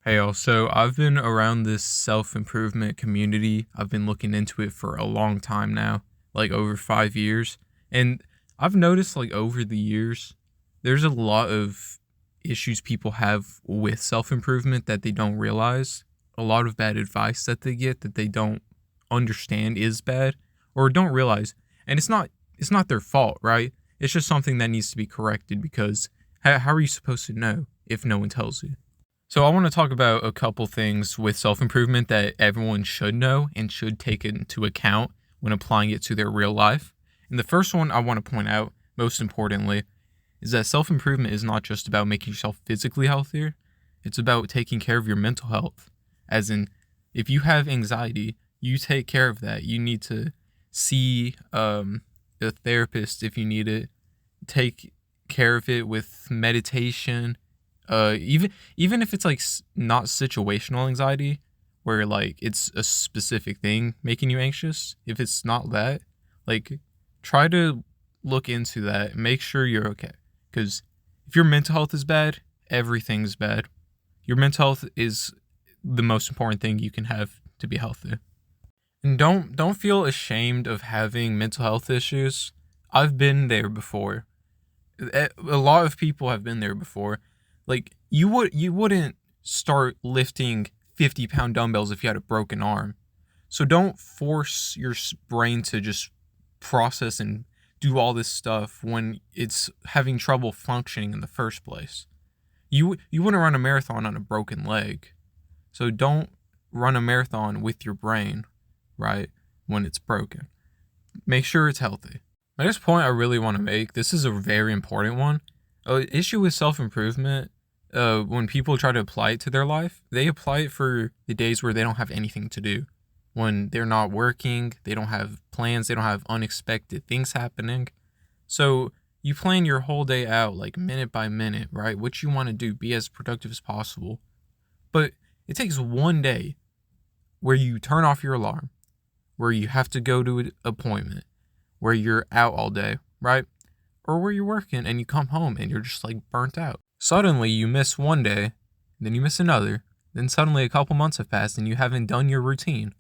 Hey, also, I've been around this self improvement community. I've been looking into it for a long time now, like over 5 years. And I've noticed, like, over the years, there's a lot of issues people have with self improvement that they don't realize. A lot of bad advice that they get that they don't understand is bad or don't realize. And it's not their fault, right? It's just something that needs to be corrected because how are you supposed to know if no one tells you? So I want to talk about a couple things with self-improvement that everyone should know and should take into account when applying it to their real life. And the first one I want to point out, most importantly, is that self-improvement is not just about making yourself physically healthier. It's about taking care of your mental health. As in, if you have anxiety, you take care of that. You need to see a therapist if you need it. Take care of it with meditation, even if it's like not situational anxiety where like it's a specific thing making you anxious, if it's not that, like, try to look into that, make sure you're okay, because if your mental health is bad, everything's bad. Your mental health is the most important thing you can have to be healthy. And don't feel ashamed of having mental health issues. I've been there before. A lot of people have been there before. Like, you wouldn't start lifting 50-pound dumbbells if you had a broken arm. So don't force your brain to just process and do all this stuff when it's having trouble functioning in the first place. You wouldn't run a marathon on a broken leg. So don't run a marathon with your brain, right, when it's broken. Make sure it's healthy. The next point I really want to make, this is a very important one. An issue with self-improvement, when people try to apply it to their life, they apply it for the days where they don't have anything to do. When they're not working, they don't have plans, they don't have unexpected things happening. So you plan your whole day out, like minute by minute, right? What you want to do, be as productive as possible. But it takes one day where you turn off your alarm, where you have to go to an appointment, where you're out all day, right? Or where you're working and you come home and you're just like burnt out. Suddenly you miss one day, then you miss another, then suddenly a couple months have passed and you haven't done your routine.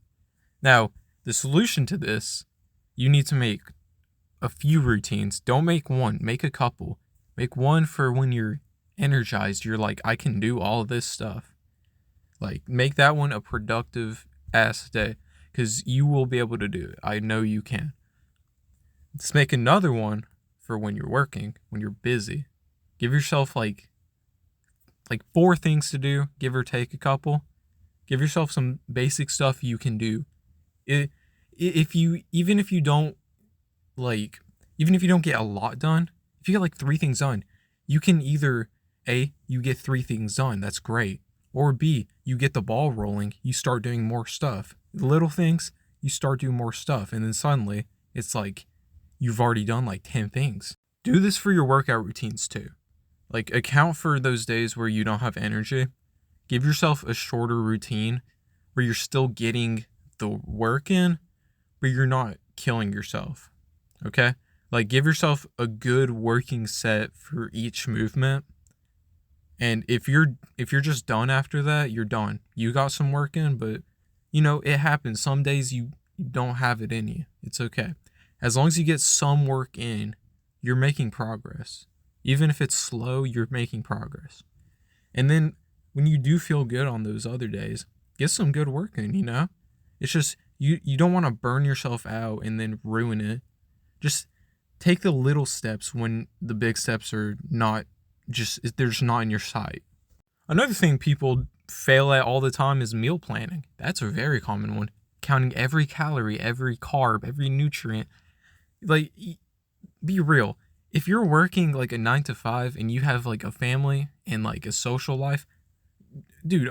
Now, the solution to this, you need to make a few routines. Don't make one, make a couple. Make one for when you're energized, you're like, I can do all of this stuff. Like, make that one a productive ass day because you will be able to do it. I know you can. Let's make another one for when you're working, when you're busy. Give yourself like four things to do, give or take a couple. Give yourself some basic stuff you can do. If you even if you don't like even if you don't get a lot done, if you get like three things done, you can either A, you get three things done, that's great. Or B, you get the ball rolling, you start doing more stuff. The little things, you start doing more stuff, and then suddenly it's like you've already done like 10 things. Do this for your workout routines too. Like, account for those days where you don't have energy. Give yourself a shorter routine where you're still getting the work in, but you're not killing yourself. Okay? Like, give yourself a good working set for each movement. And if you're just done after that, you're done. You got some work in, but it happens. Some days you don't have it in you. It's okay. As long as you get some work in, you're making progress. Even if it's slow, you're making progress. And then when you do feel good on those other days, get some good work in. It's just you don't want to burn yourself out and then ruin it. Just take the little steps when the big steps are they're just not in your sight. Another thing people fail at all the time is meal planning. That's a very common one. Counting every calorie, every carb, every nutrient. Like, be real. If you're working like a 9 to 5 and you have like a family and like a social life, dude,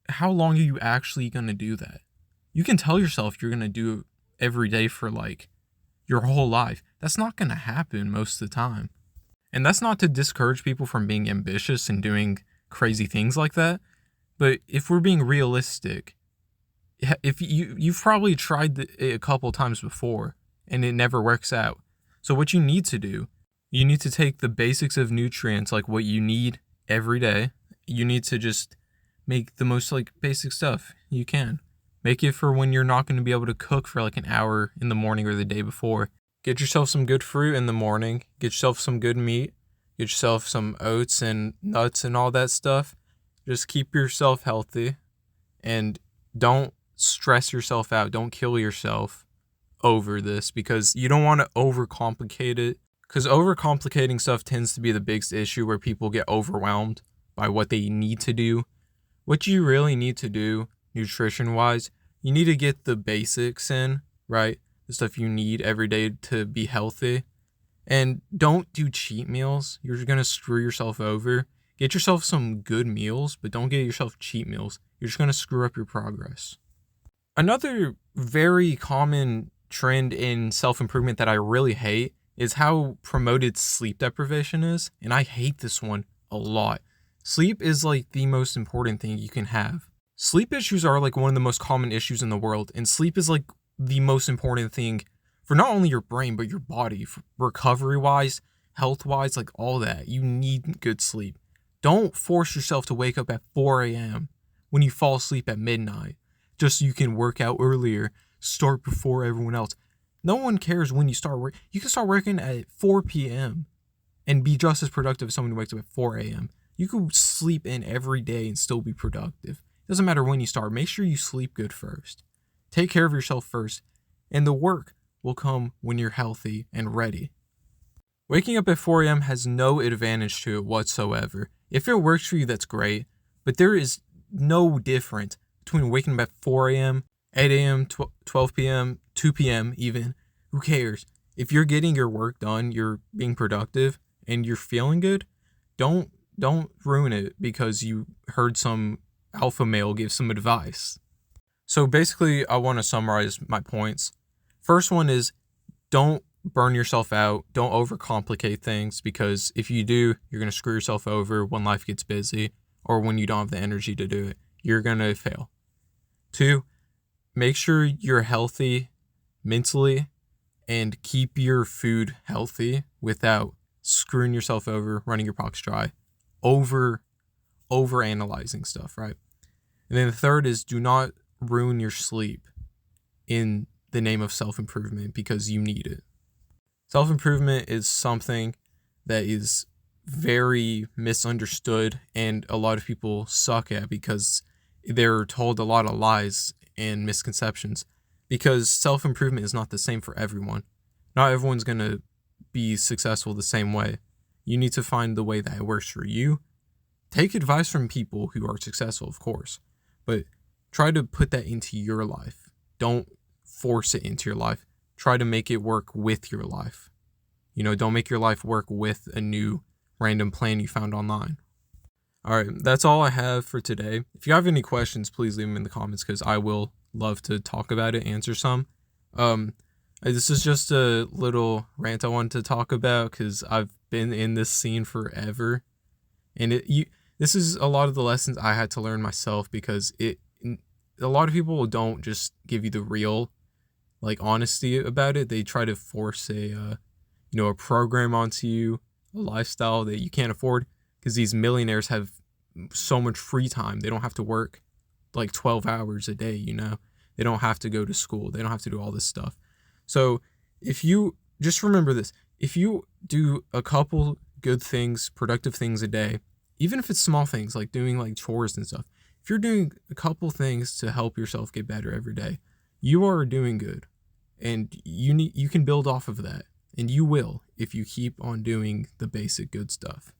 how long are you actually going to do that? You can tell yourself you're going to do it every day for like your whole life. That's not going to happen most of the time. And that's not to discourage people from being ambitious and doing crazy things like that. But if we're being realistic, if you've probably tried it a couple times before and it never works out. So what you need to do, you need to take the basics of nutrients, like what you need every day. You need to just make the most like basic stuff you can. Make it for when you're not going to be able to cook for like an hour in the morning or the day before. Get yourself some good fruit in the morning. Get yourself some good meat. Get yourself some oats and nuts and all that stuff. Just keep yourself healthy and don't stress yourself out. Don't kill yourself over this because you don't want to overcomplicate it. Because overcomplicating stuff tends to be the biggest issue where people get overwhelmed by what they need to do. What you really need to do, nutrition wise, you need to get the basics in, right? The stuff you need every day to be healthy. And don't do cheat meals. You're going to screw yourself over. Get yourself some good meals, but don't get yourself cheat meals. You're just going to screw up your progress. Another very common trend in self-improvement that I really hate is how promoted sleep deprivation is. And I hate this one a lot. Sleep is like the most important thing you can have. Sleep issues are like one of the most common issues in the world. And sleep is like the most important thing for not only your brain, but your body, recovery-wise, health-wise, like all that. You need good sleep. Don't force yourself to wake up at 4 a.m. when you fall asleep at midnight, just so you can work out earlier, start before everyone else. No one cares when you start work. You can start working at 4 p.m. and be just as productive as someone who wakes up at 4 a.m. You can sleep in every day and still be productive. It doesn't matter when you start. Make sure you sleep good first. Take care of yourself first, and the work will come when you're healthy and ready. Waking up at 4 a.m. has no advantage to it whatsoever. If it works for you, that's great, but there is no difference between waking up at 4 a.m., 8 a.m., 12 p.m., 2 p.m. even. Who cares? If you're getting your work done, you're being productive, and you're feeling good, don't ruin it because you heard some alpha male give some advice. So basically, I want to summarize my points. First one is don't burn yourself out. Don't overcomplicate things because if you do, you're going to screw yourself over when life gets busy or when you don't have the energy to do it. You're going to fail. 2, make sure you're healthy mentally and keep your food healthy without screwing yourself over, running your pockets dry, over analyzing stuff, right? And then the third is do not ruin your sleep in the name of self-improvement because you need it. Self-improvement is something that is very misunderstood and a lot of people suck at because they're told a lot of lies and misconceptions because self-improvement is not the same for everyone. Not everyone's going to be successful the same way. You need to find the way that works for you. Take advice from people who are successful, of course, but try to put that into your life. Don't force it into your life. Try to make it work with your life. Don't make your life work with a new random plan you found online. All right, that's all I have for today. If you have any questions, please leave them in the comments because I will love to talk about it, answer some. This is just a little rant I wanted to talk about because I've been in this scene forever. And this is a lot of the lessons I had to learn myself because a lot of people don't just give you the real honesty about it. They try to force a program onto you, a lifestyle that you can't afford because these millionaires have so much free time. They don't have to work 12 hours a day, They don't have to go to school. They don't have to do all this stuff. So if you just remember this, if you do a couple good things, productive things a day, even if it's small things like doing chores and stuff, if you're doing a couple things to help yourself get better every day, you are doing good. And you can build off of that. And you will if you keep on doing the basic good stuff.